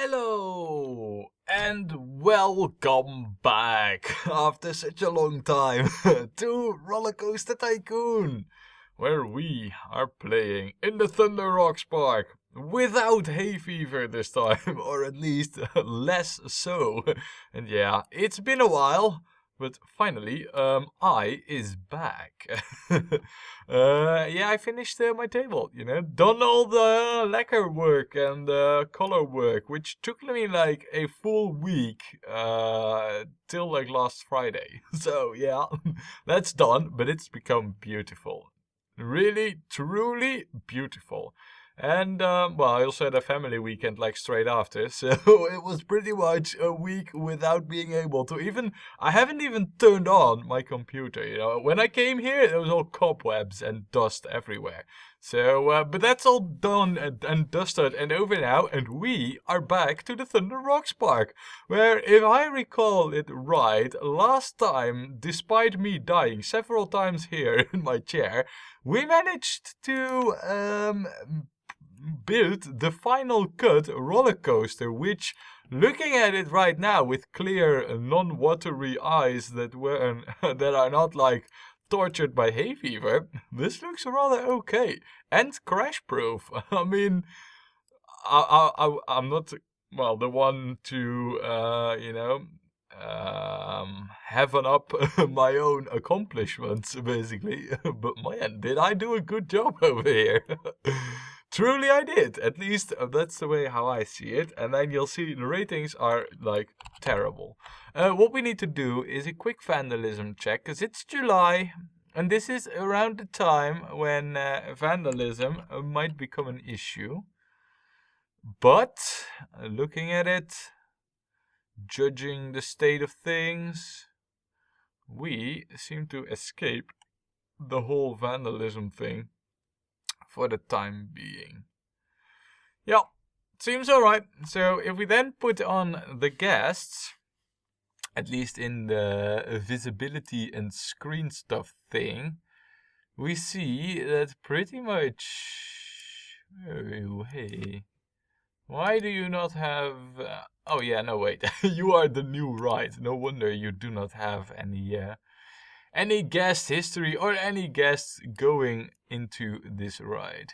Hello and welcome back after such a long time to Rollercoaster Tycoon, where we are playing in the Thunder Rocks Park without hay fever this time, or at least less so. And yeah, it's been a while. But finally, I is back. Yeah, I finished my table, done all the lacquer work and color work, which took me like a full week, till like last Friday. So yeah, that's done, but it's become beautiful. Really, truly beautiful. And, well, I also had a family weekend like straight after, so it was pretty much a week without being able to even, I haven't even turned on my computer, When I came here, there was all cobwebs and dust everywhere. So, but that's all done and dusted and over now, and we are back to the Thunder Rocks Park, where, if I recall it right, last time, despite me dying several times here in my chair, we managed to, built the final cut roller coaster, which, looking at it right now with clear, non-watery eyes that are not like tortured by hay fever, this looks rather okay and crash-proof. I mean, I'm not the one to heaven up my own accomplishments basically, but man, did I do a good job over here. Truly I did. At least that's the way how I see it. And then you'll see the ratings are like terrible. What we need to do is a quick vandalism check, because it's July. And this is around the time when vandalism might become an issue. But looking at it, judging the state of things, we seem to escape the whole vandalism thing for the time being. Yeah, seems alright. So if we then put on the guests, at least in the visibility and screen stuff thing, we see that pretty much... Oh, hey. Why do you not have... oh yeah, no wait. You are the new ride. No wonder you do not have any guest history or any guests going into this ride.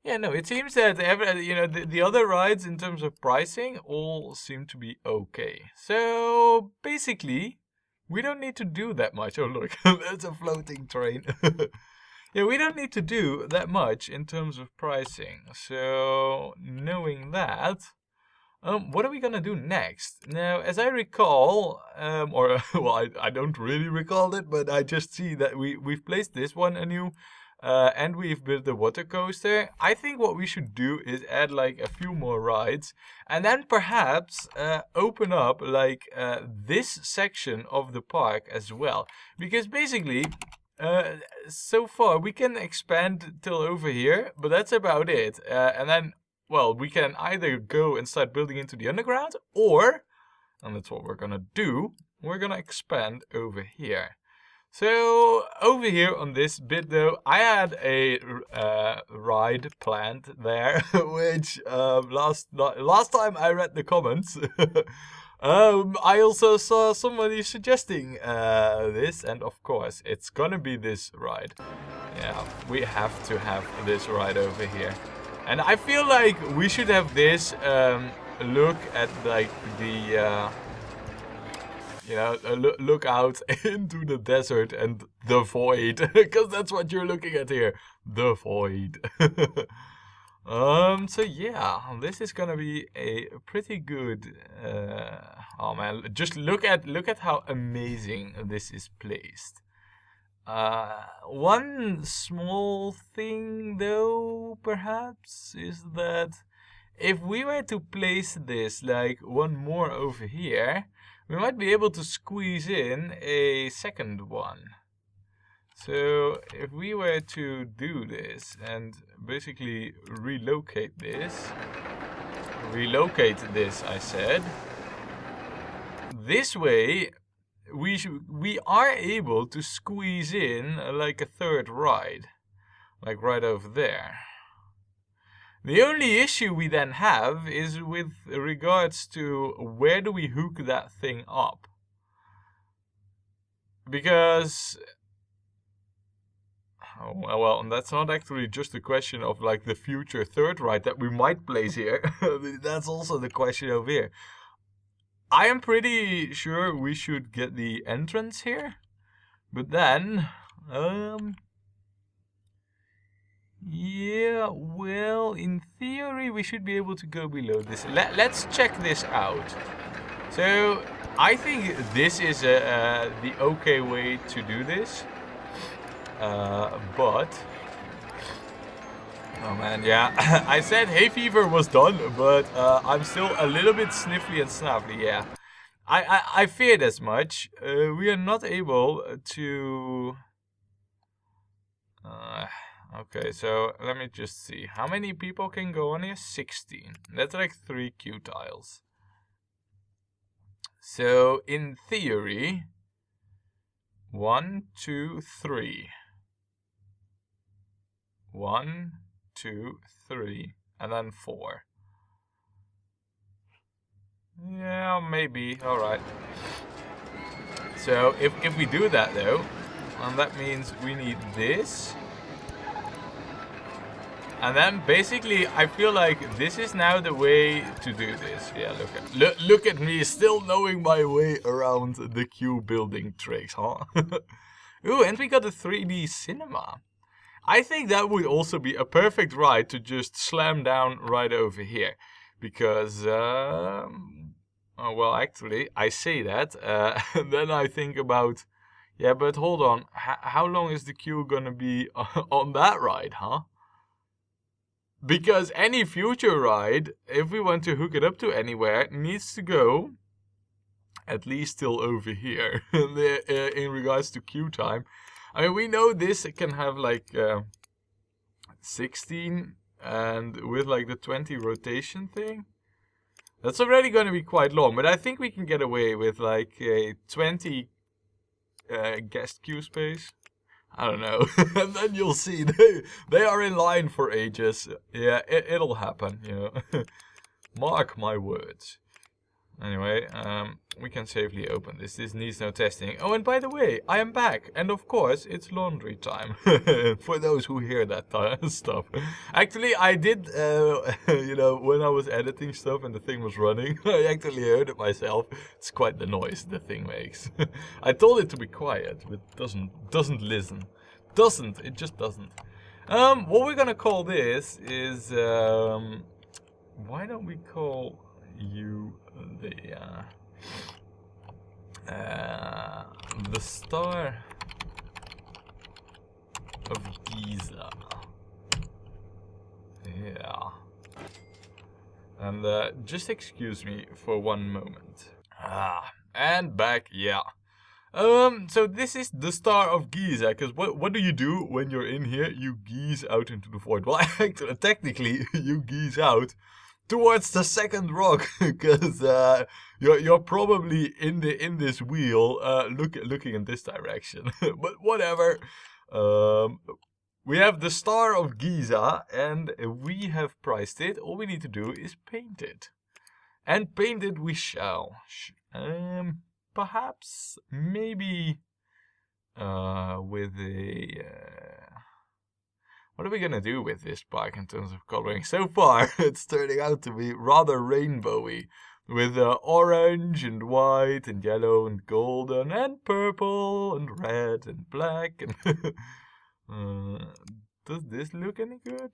Yeah, no, it seems that the other rides in terms of pricing all seem to be okay. So basically, we don't need to do that much. Oh look, that's a floating train. Yeah, we don't need to do that much in terms of pricing. So knowing that, what are we gonna do next? Now, as I recall, I don't really recall it, but I just see that we've placed this one anew, and we've built the water coaster. I think what we should do is add like a few more rides, and then perhaps open up like this section of the park as well, because basically, so far we can expand till over here, but that's about it, and then. Well, we can either go and start building into the underground, or, and that's what we're gonna do, we're gonna expand over here. So, over here on this bit though, I had a ride planned there, which last time I read the comments, I also saw somebody suggesting this, and of course, it's gonna be this ride. Yeah, we have to have this ride over here. And I feel like we should have this look at like the, look out into the desert and the void, because that's what you're looking at here, the void. So yeah, this is gonna be a pretty good. Oh man, just look at how amazing this is placed. One small thing though, perhaps, is that if we were to place this like one more over here, we might be able to squeeze in a second one. So if we were to do this and basically relocate this, I said, this way we are able to squeeze in like a third ride, like right over there. The only issue we then have is with regards to where do we hook that thing up? Because, oh, well, that's not actually just a question of like the future third ride that we might place here. That's also the question over here. I am pretty sure we should get the entrance here, but then, yeah, well, in theory, we should be able to go below this. Let's check this out. So, I think this is the okay way to do this. But... oh man, yeah. I said hay fever was done, but I'm still a little bit sniffly and snappy, yeah. I feared as much. We are not able to... okay, so let me just see. How many people can go on here? 16. That's like 3 queue tiles. So, in theory... 1, 2, 3. 1, 2, 3, and then 4. Yeah, maybe. Alright. So, if we do that though, that means we need this. And then basically, I feel like this is now the way to do this. Yeah, look at me, still knowing my way around the queue building tricks, huh? Ooh, and we got a 3D cinema. I think that would also be a perfect ride to just slam down right over here. Because, oh, well, actually, I say that, and then I think about, yeah, but hold on, how long is the queue gonna be on that ride, huh? Because any future ride, if we want to hook it up to anywhere, needs to go at least till over here in regards to queue time. I mean, we know this can have like 16 and with like the 20 rotation thing. That's already going to be quite long, but I think we can get away with like a 20 guest queue space. I don't know. And then you'll see they are in line for ages. Yeah, it'll happen, you know. Mark my words. Anyway, we can safely open this. This needs no testing. Oh, and by the way, I am back. And of course, it's laundry time. For those who hear that stuff. Actually, I did, you know, when I was editing stuff and the thing was running, I actually heard it myself. It's quite the noise the thing makes. I told it to be quiet, but it doesn't listen. It just doesn't. What we're gonna call this is, why don't we call you the Star of Giza. Yeah. And just excuse me for one moment. And back, yeah. So this is the Star of Giza, because what do you do when you're in here? You geese out into the void. Well, actually, technically, you geese out towards the second rock, because you're probably in this wheel, looking in this direction. But whatever. We have the Star of Giza, and we have priced it. All we need to do is paint it, and paint it we shall. Perhaps, maybe, with a. What are we gonna do with this bike in terms of coloring? So far, it's turning out to be rather rainbowy, with orange and white and yellow and golden and purple and red and black. And does this look any good?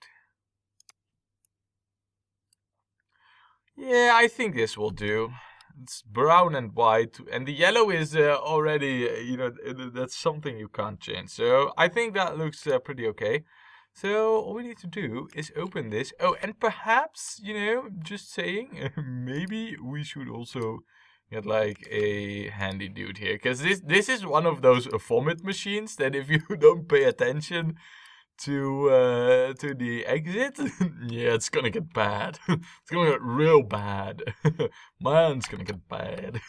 Yeah, I think this will do. It's brown and white, and the yellow is already, you know, that's something you can't change. So I think that looks pretty okay. So all we need to do is open this. Oh, and perhaps, you know, just saying, maybe we should also get like a handy dude here, because this is one of those vomit machines that if you don't pay attention to the exit, yeah, it's gonna get bad. It's gonna get real bad. Mine's gonna get bad.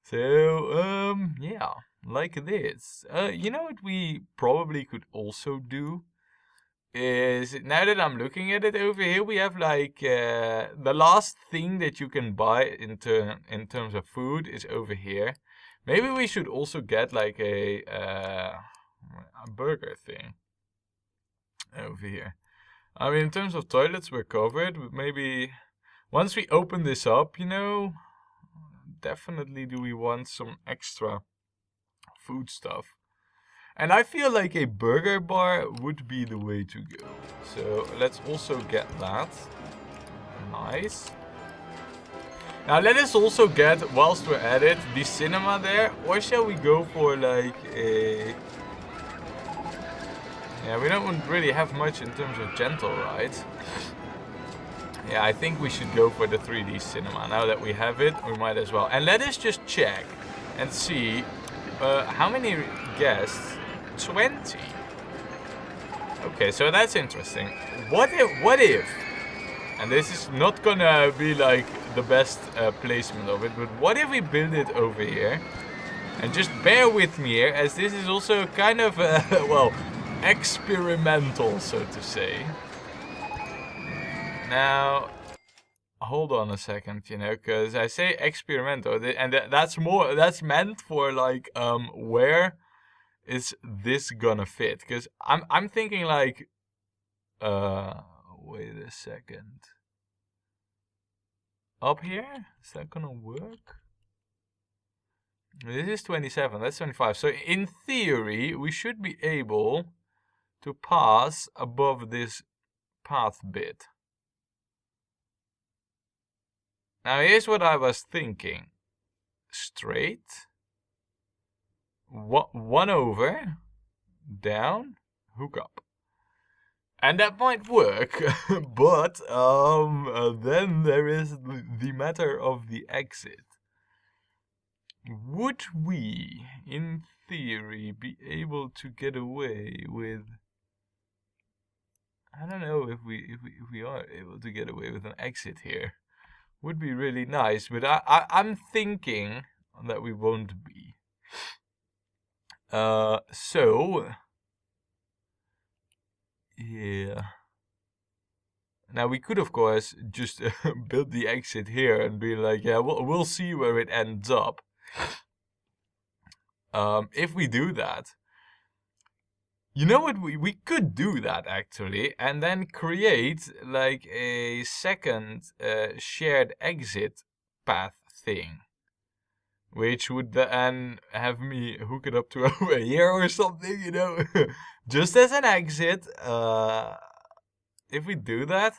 So yeah, like this. You know what we probably could also do? is, now that I'm looking at it over here, we have like the last thing that you can buy in terms of food is over here. Maybe we should also get like a burger thing over here. I mean, in terms of toilets, we're covered, but maybe once we open this up, you know, definitely do we want some extra food stuff. And I feel like a burger bar would be the way to go. So let's also get that. Nice. Now let us also get, whilst we're at it, the cinema there. Or shall we go for like a... Yeah, we don't really have much in terms of gentle rides. Yeah, I think we should go for the 3D cinema. Now that we have it, we might as well. And let us just check and see how many guests. 20. Okay, so that's interesting. What if, and this is not gonna be like the best placement of it, but what if we build it over here? And just bear with me here, as this is also kind of, well, experimental, so to say. Now, hold on a second, you know, because I say experimental, and that's meant for like, where is this gonna fit? Because I'm thinking like, wait a second. Up here? Is that gonna work? This is 27, that's 25. So in theory, we should be able to pass above this path bit. Now here's what I was thinking. Straight. One over, down, hook up. And that might work, but then there is the matter of the exit. Would we, in theory, be able to get away with... I don't know if we are able to get away with an exit here. Would be really nice, but I'm thinking that we won't be. So, yeah. Now we could, of course, just build the exit here and be like, yeah, we'll see where it ends up. If we do that, you know what, we could do that actually, and then create like a second shared exit path thing. Which would then have me hook it up to over here or something, you know? Just as an exit. If we do that,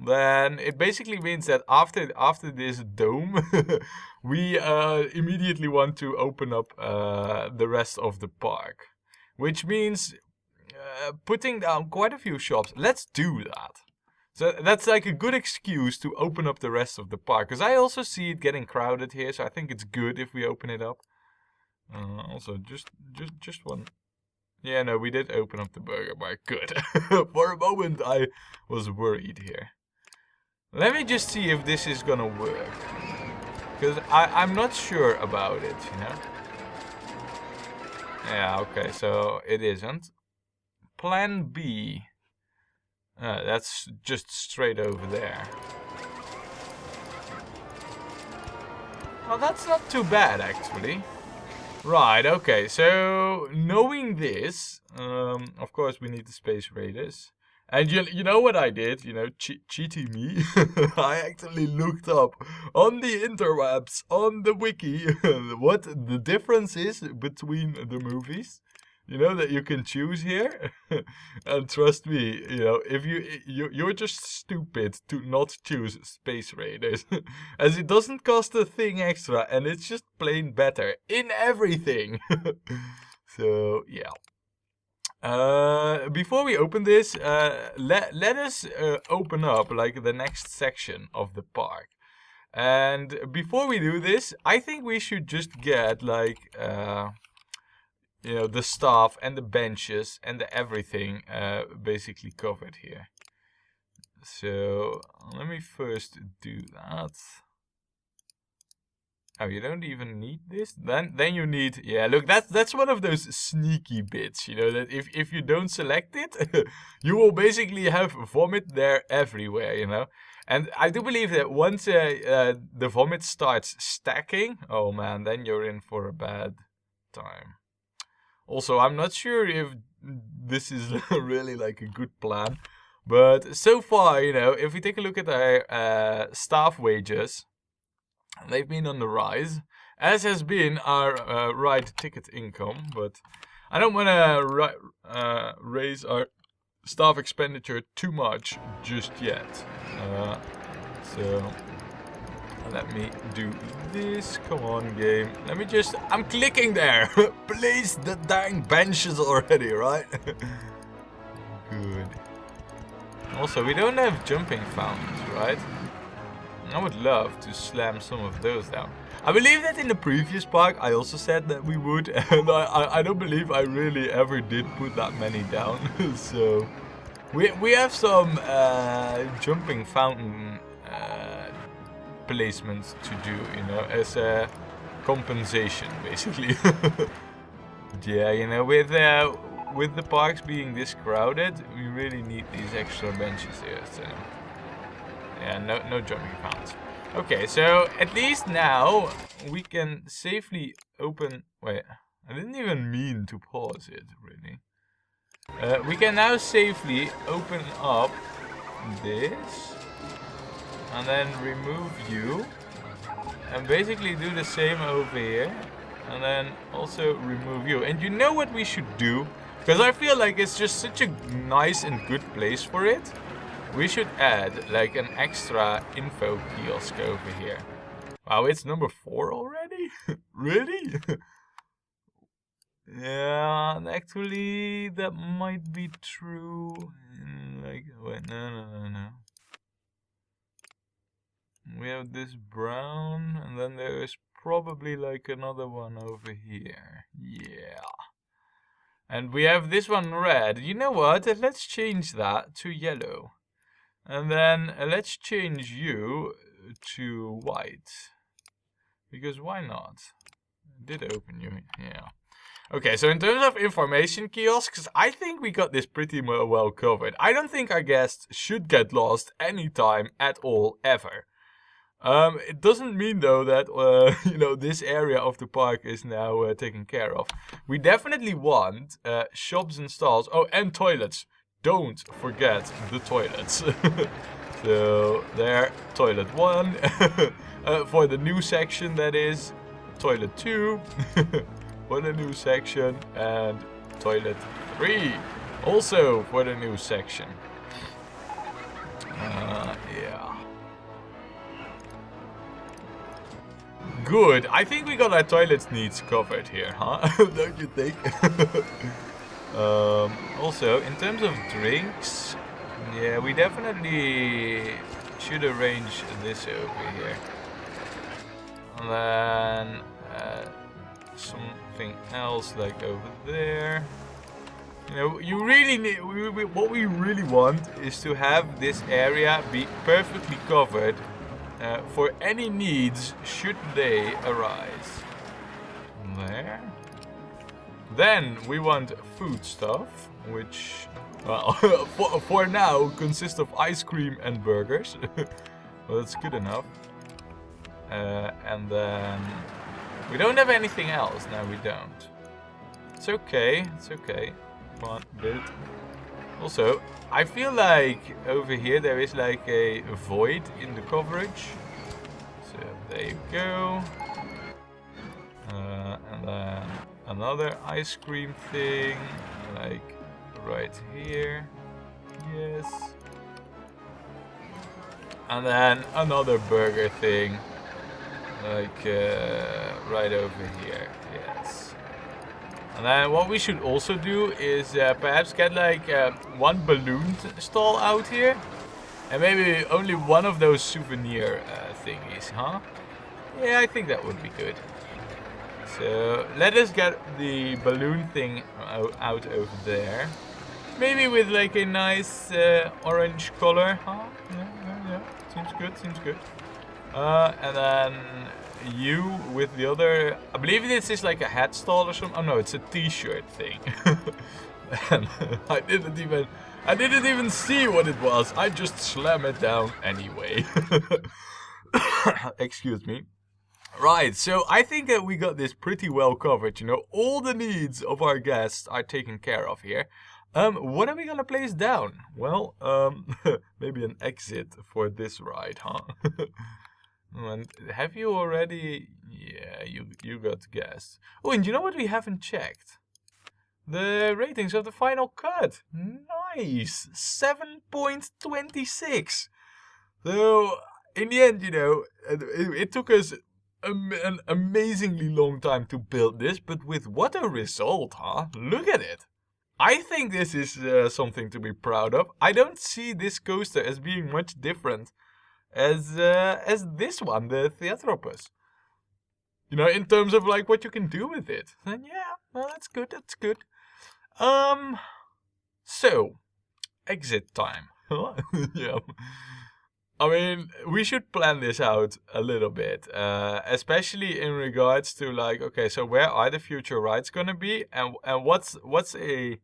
then it basically means that after this dome, we immediately want to open up the rest of the park. Which means putting down quite a few shops. Let's do that. So that's like a good excuse to open up the rest of the park. Because I also see it getting crowded here, so I think it's good if we open it up. Also, just one. Yeah, no, we did open up the burger bar. Good. For a moment, I was worried here. Let me just see if this is gonna work. Because I'm not sure about it, you know? Yeah, okay, so it isn't. Plan B. That's just straight over there. Well, that's not too bad, actually. Right, okay, so knowing this, of course we need the space raiders. And you know what I did, you know, cheating me? I actually looked up on the interwebs, on the wiki, what the difference is between the movies. You know, that you can choose here. And trust me, you know, if you're just stupid to not choose Space Raiders. As it doesn't cost a thing extra and it's just plain better in everything. So, yeah. Before we open this, let us open up like the next section of the park. And before we do this, I think we should just get like you know, the staff and the benches and the everything basically covered here. So let me first do that. Oh, you don't even need this? Then you need... Yeah, look, that's one of those sneaky bits, you know, that if you don't select it, you will basically have vomit there everywhere, you know? And I do believe that once the vomit starts stacking, oh man, then you're in for a bad time. Also, I'm not sure if this is really like a good plan, but so far, you know, if we take a look at our staff wages, they've been on the rise, as has been our ride ticket income, but I don't want to raise our staff expenditure too much just yet. So let me do this. Come on, game. Let me just... I'm clicking there. Place the dang benches already, right? Good. Also, we don't have jumping fountains, right? I would love to slam some of those down. I believe that in the previous park I also said that we would, and I don't believe I really ever did put that many down. So we have some jumping fountain placements to do, you know, as a compensation, basically. Yeah, you know, with the parks being this crowded, we really need these extra benches here. So yeah, no jumping fountains. Okay, so at least now we can safely open... Wait, I didn't even mean to pause it, really. We can now safely open up this. And then remove you. And basically do the same over here. And then also remove you. And you know what we should do? Because I feel like it's just such a nice and good place for it. We should add like an extra info kiosk over here. Wow, it's number 4 already? Really? Yeah, actually that might be true. Like, wait, no. We have this brown, and then there is probably like another one over here. Yeah. And we have this one red. You know what? Let's change that to yellow. And then let's change you to white. Because why not? I did open you, yeah. Okay, so in terms of information kiosks, I think we got this pretty well covered. I don't think our guests should get lost anytime at all, ever. It doesn't mean though that, you know, this area of the park is now taken care of. We definitely want shops and stalls. Oh, and toilets. Don't forget the toilets. So there, toilet 1. For the new section, that is. Toilet 2. For the new section. And toilet 3. Also for the new section. Yeah. Good. I think we got our toilet needs covered here, huh? Don't you think? Also, in terms of drinks, yeah, we definitely should arrange this over here. And then something else like over there. You know, you really need, what we really want is to have this area be perfectly covered for any needs should they arise. There. Then we want food stuff, which, well, for now consists of ice cream and burgers. Well, that's good enough. And then we don't have anything else. No, we don't. It's okay. It's okay. Come on, build. Also, I feel like over here there is like a void in the coverage. So there you go. And then another ice cream thing, like right here. Yes. And then another burger thing, like right over here. Yes. And then what we should also do is perhaps get like one balloon stall out here. And maybe only one of those souvenir thingies, huh? Yeah, I think that would be good. So let us get the balloon thing out over there. Maybe with like a nice orange color, huh? Yeah. Seems good, seems good. And then you with the other. I believe this is like a head stall or something. Oh no, it's a t-shirt thing. And I didn't even see what it was. I just slam it down anyway. Excuse me. Right, so I think that we got this pretty well covered. You know, all the needs of our guests are taken care of here. What are we gonna place down? Well, maybe an exit for this ride, huh? And have you already? Yeah, you got guests. Oh, and you know what we haven't checked? The ratings of the final cut. Nice, 7.26. So in the end, you know, it took us an amazingly long time to build this, but with what a result, huh? Look at it. I think this is something to be proud of. I don't see this coaster as being much different as this one, the Theatropus. You know, in terms of like what you can do with it. And yeah, well, that's good. That's good. So exit time. Yeah. I mean, we should plan this out a little bit, especially in regards to like, okay, so where are the future rides gonna be, and what's a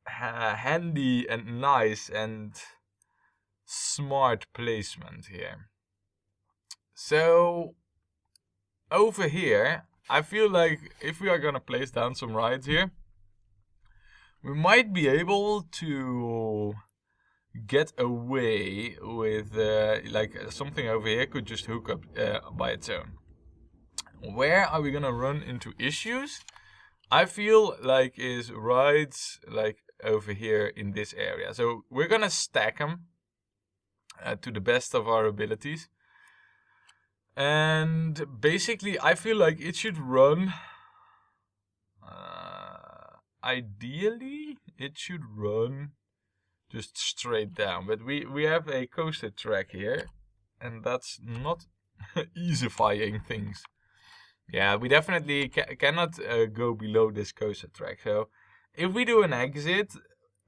handy and nice and smart placement here. So over here, I feel like if we are gonna place down some rides here, we might be able to get away with like something over here could just hook up by its own. Where are we gonna run into issues? I feel like is rides like over here in this area. So we're gonna stack them to the best of our abilities. And basically I feel like it should run ideally it should run just straight down, but we have a coaster track here, and that's not easifying things. Yeah, we definitely cannot go below this coaster track. So if we do an exit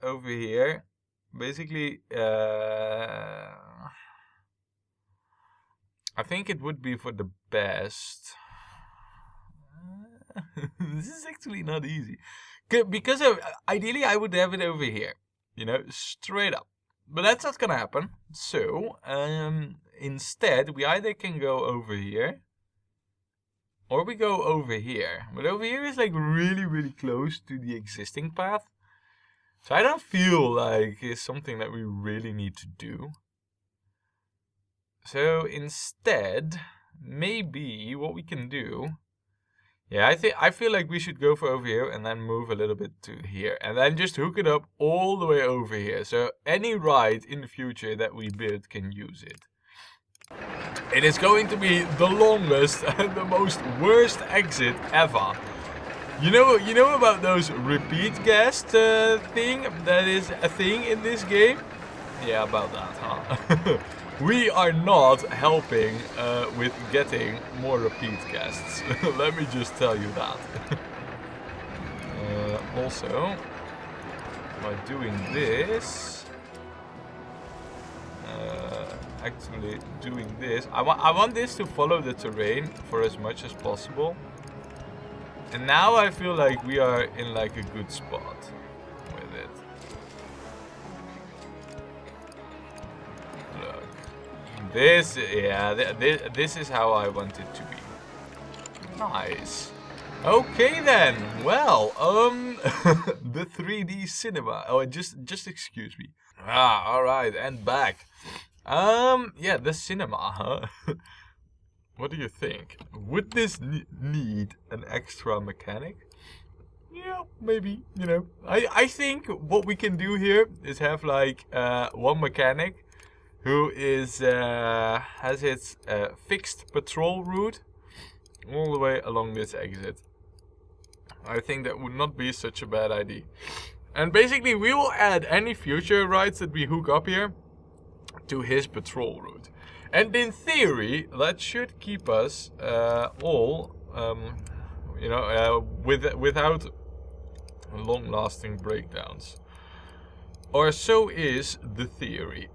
over here, basically, I think it would be for the best. This is actually not easy, because ideally I would have it over here. You know, straight up. But that's not gonna happen. So, instead, we either can go over here, or we go over here. But over here is like really, really close to the existing path. So I don't feel like it's something that we really need to do. So instead, maybe what we can do... Yeah, I feel like we should go for over here and then move a little bit to here. And then just hook it up all the way over here. So any ride in the future that we build can use it. It is going to be the longest and the most worst exit ever. You know about those repeat guest thing that is a thing in this game? Yeah, about that, huh? We are not helping with getting more repeat guests. Let me just tell you that. Also, by doing this, actually doing this, I want this to follow the terrain for as much as possible. And now I feel like we are in like a good spot with it. Look. This, yeah, this is how I want it to be. Nice. Okay then. Well, the 3D cinema. Oh, just excuse me. All right, and back. Yeah, the cinema, huh? What do you think? Would this need an extra mechanic? Yeah, maybe, you know. I think what we can do here is have like one mechanic who is has its fixed patrol route all the way along this exit. I think that would not be such a bad idea. And basically we will add any future rides that we hook up here to his patrol route. And in theory, that should keep us all, you know, without long-lasting breakdowns. Or so is the theory.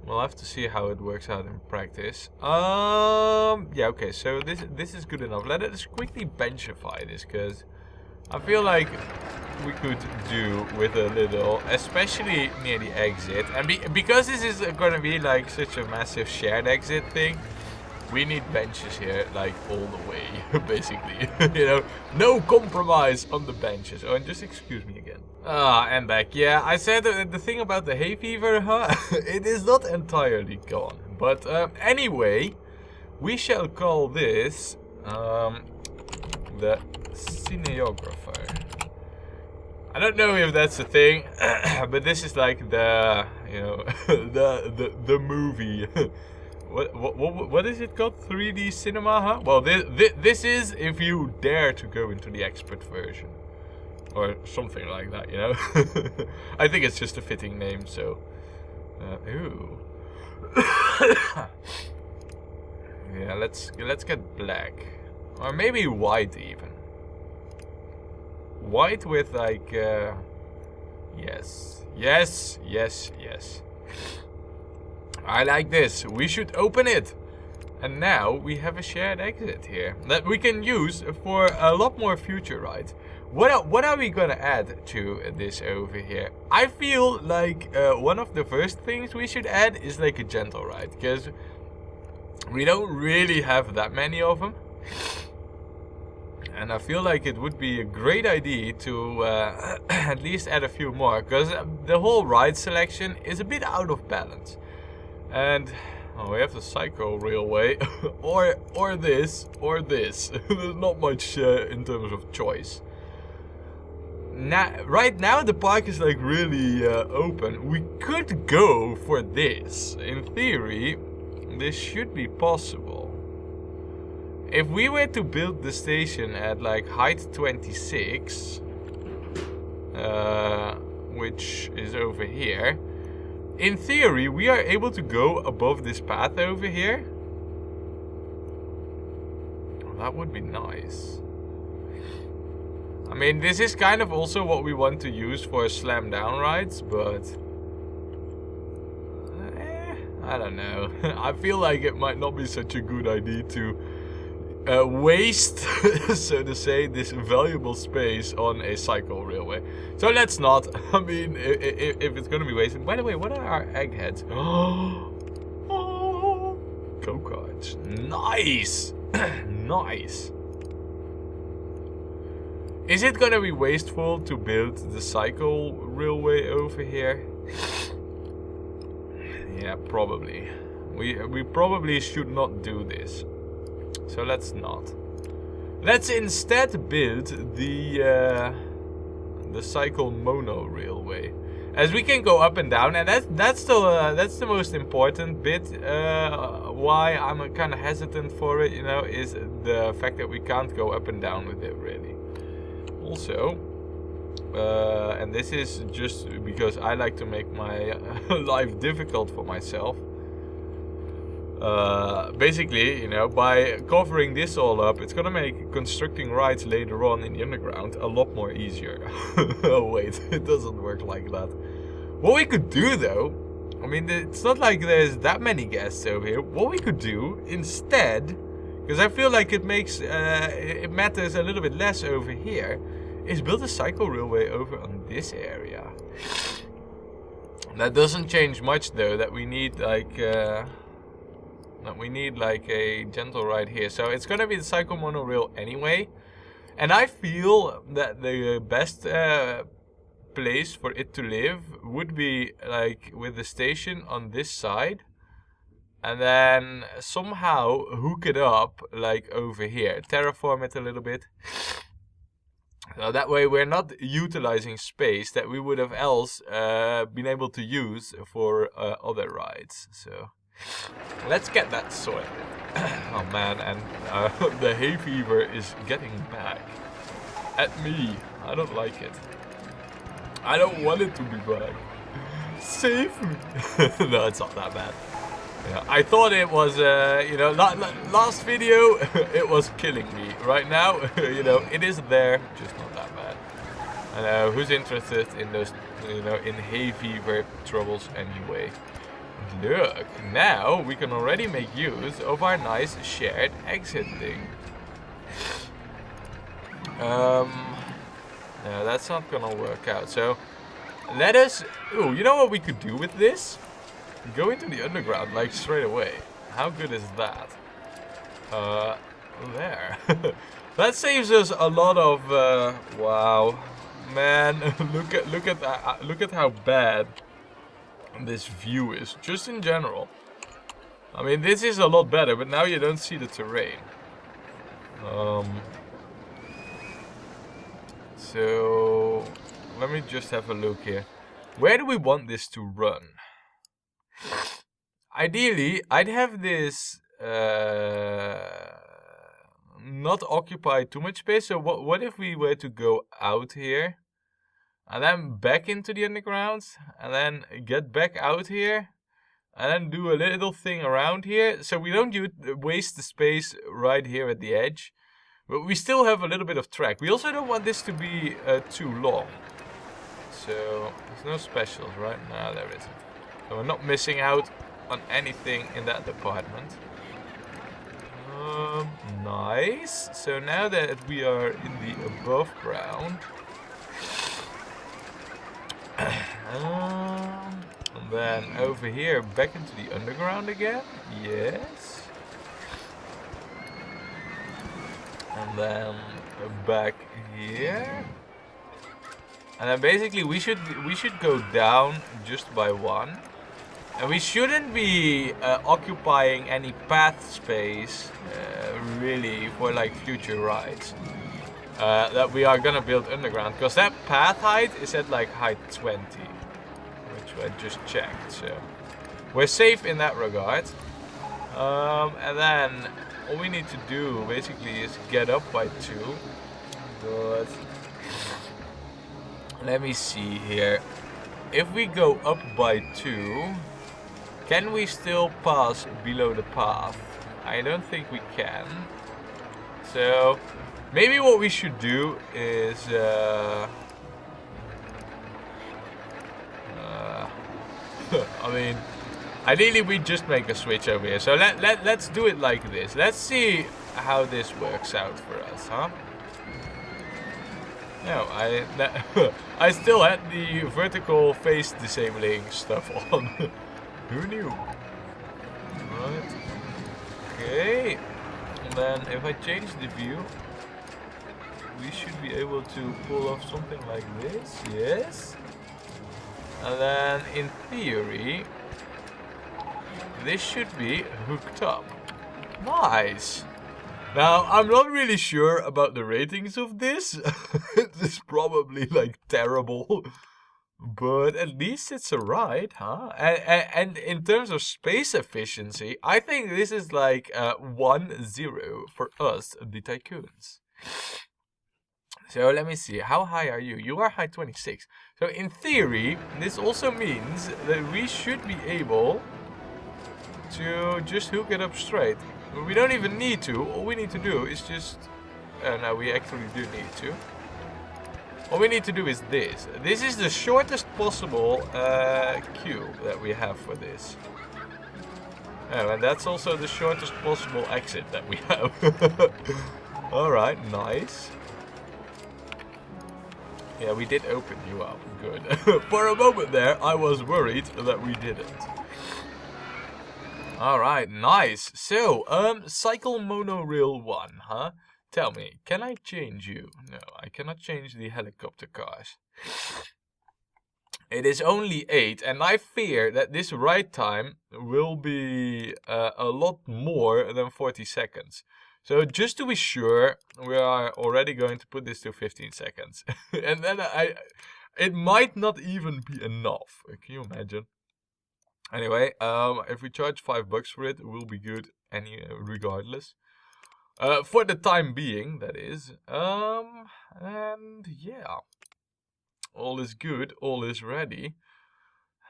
We'll have to see how it works out in practice. Yeah, okay, so this is good enough. Let us quickly benchify this, because I feel like we could do with a little, especially near the exit. And because this is going to be like such a massive shared exit thing, we need benches here, like, all the way, basically. You know, no compromise on the benches. Oh, and just excuse me again. And back. Yeah, I said the thing about the hay fever, huh? It is not entirely gone. But anyway, we shall call this the cineographer. I don't know if that's a thing, but this is like the, you know, the movie. What is it called? 3D cinema, huh? Well, this is if you dare to go into the expert version. Or something like that, you know? I think it's just a fitting name, so... ooh. Yeah, let's get black. Or maybe white, even. White with, like... yes. Yes, yes, yes. I like this. We should open it. And now we have a shared exit here that we can use for a lot more future rides. What are we gonna add to this over here? I feel like one of the first things we should add is like a gentle ride, because we don't really have that many of them. And I feel like it would be a great idea to at least add a few more, because the whole ride selection is a bit out of balance. And oh, we have the Psycho Railway, or this, or this. There's not much in terms of choice. Now, right now the park is like really open. We could go for this. In theory, this should be possible. If we were to build the station at like height 26, which is over here, in theory we are able to go above this path over here. Oh, that would be nice. I mean, this is kind of also what we want to use for slam down rides, but I don't know. I feel like it might not be such a good idea to waste, so to say, this valuable space on a cycle railway. So let's not. I mean, if it's going to be wasted. By the way, what are our eggheads? Oh, go-karts. Nice. Nice. Is it gonna be wasteful to build the cycle railway over here? Yeah, probably. We probably should not do this. So let's not. Let's instead build the cycle mono railway, as we can go up and down, and that's the most important bit. Why I'm kind of hesitant for it, you know, is the fact that we can't go up and down with it really. Also, and this is just because I like to make my life difficult for myself. Basically, you know, by covering this all up, it's gonna make constructing rides later on in the underground a lot more easier. Oh wait, it doesn't work like that. What we could do though, I mean, it's not like there's that many guests over here. What we could do instead, because I feel like it makes it matters a little bit less over here, is build a cycle railway over on this area. That doesn't change much though. That we need like a gentle ride here. So it's gonna be the cycle monorail anyway. And I feel that the best place for it to live would be like with the station on this side, and then somehow hook it up like over here, terraform it a little bit. So that way we're not utilizing space that we would have else been able to use for other rides. So let's get that sorted. Oh man, and the hay fever is getting back at me. I don't like it. I don't want it to be back. Save me. No, it's not that bad. Yeah, I thought it was, you know, last video, it was killing me. Right now, you know, it is there, just not that bad. And who's interested in those, you know, in hay fever troubles anyway? Look, now we can already make use of our nice shared exit thing. No, that's not gonna work out. So, let us... Ooh, you know what we could do with this? Go into the underground, like, straight away. How good is that? There. That saves us a lot of, wow. Man, look at that. Look at how bad this view is, just in general. I mean, this is a lot better, but now you don't see the terrain. So, let me just have a look here. Where do we want this to run? Ideally, I'd have this not occupy too much space. So what if we were to go out here and then back into the underground and then get back out here and then do a little thing around here, so we don't waste the space right here at the edge, but we still have a little bit of track. We also don't want this to be too long. So there's no specials, right? No, there isn't. So we're not missing out on anything in that department. Nice. So now that we are in the above ground, and then over here back into the underground again. Yes. And then back here. And then basically we should go down just by one. And we shouldn't be occupying any path space really for like future rides that we are gonna build underground, because that path height is at like height 20, which I just checked, so we're safe in that regard. And then all we need to do basically is get up by 2. But let me see here. If we go up by 2, can we still pass below the path? I don't think we can. So maybe what we should do is I mean, ideally we just make a switch over here. So let's do it like this. Let's see how this works out for us, huh? No, I still had the vertical face disabling stuff on. Who knew? Right. Okay. And then if I change the view, we should be able to pull off something like this. Yes. And then in theory, this should be hooked up. Nice. Now, I'm not really sure about the ratings of this. This is probably like terrible. But at least it's a ride, huh? And in terms of space efficiency, I think this is like 1-0 for us, the Tycoons. So let me see, how high are you? You are height 26. So in theory, this also means that we should be able to just hook it up straight. We don't even need to. All we need to do is just... no, we actually do need to. All we need to do is this. This is the shortest possible queue that we have for this. Oh, and that's also the shortest possible exit that we have. Alright, nice. Yeah, we did open you up. Good. For a moment there, I was worried that we didn't. Alright, nice. So, cycle monorail 1, huh? Tell me, can I change you? No, I cannot change the helicopter cars. It is only 8, and I fear that this ride time will be a lot more than 40 seconds. So just to be sure, we are already going to put this to 15 seconds. And then it might not even be enough. Can you imagine? Anyway, if we charge $5 for it, it will be good regardless. For the time being, that is. And yeah. All is good, all is ready.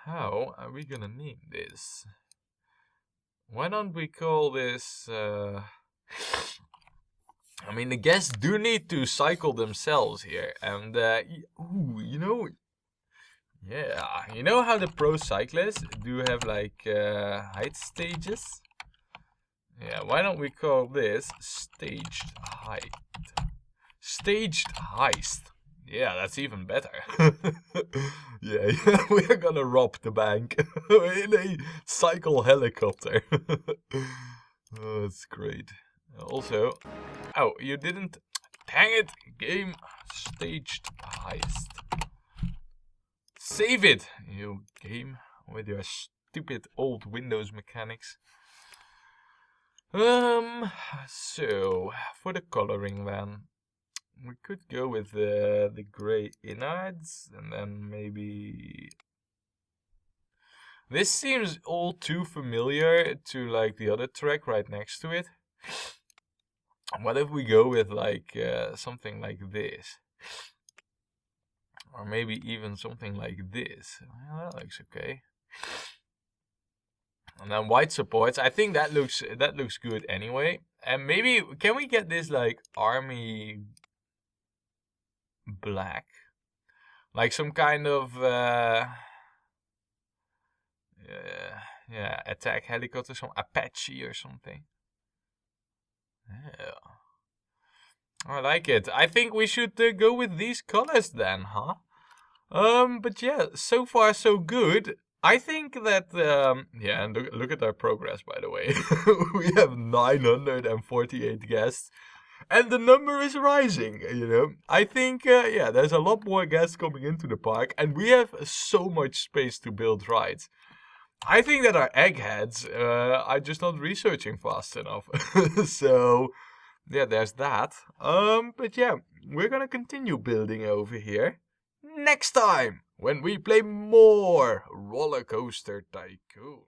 How are we gonna name this? Why don't we call this... I mean, the guests do need to cycle themselves here. And, ooh, you know... Yeah, you know how the pro cyclists do have like height stages? Yeah, why don't we call this staged height? Staged heist. Yeah, that's even better. Yeah, we're gonna rob the bank in a cycle helicopter. Oh, that's great. Also, oh, you didn't. Dang it, game. Staged heist. Save it, you game, with your stupid old Windows mechanics. So for the coloring then, we could go with the gray innards, and then maybe this seems all too familiar to like the other track right next to it. What if we go with like something like this? Or maybe even something like this. Well, that looks okay. And then white supports. I think that looks good anyway. And maybe can we get this like army black? Like some kind of yeah, attack helicopter, some Apache or something. Yeah. I like it. I think we should go with these colors then, huh? But yeah, so far so good. I think that, yeah, and look at our progress, by the way. We have 948 guests, and the number is rising, you know. I think, yeah, there's a lot more guests coming into the park, and we have so much space to build rides. I think that our eggheads are just not researching fast enough. So, yeah, there's that. But yeah, we're gonna continue building over here next time when we play more Rollercoaster Tycoon.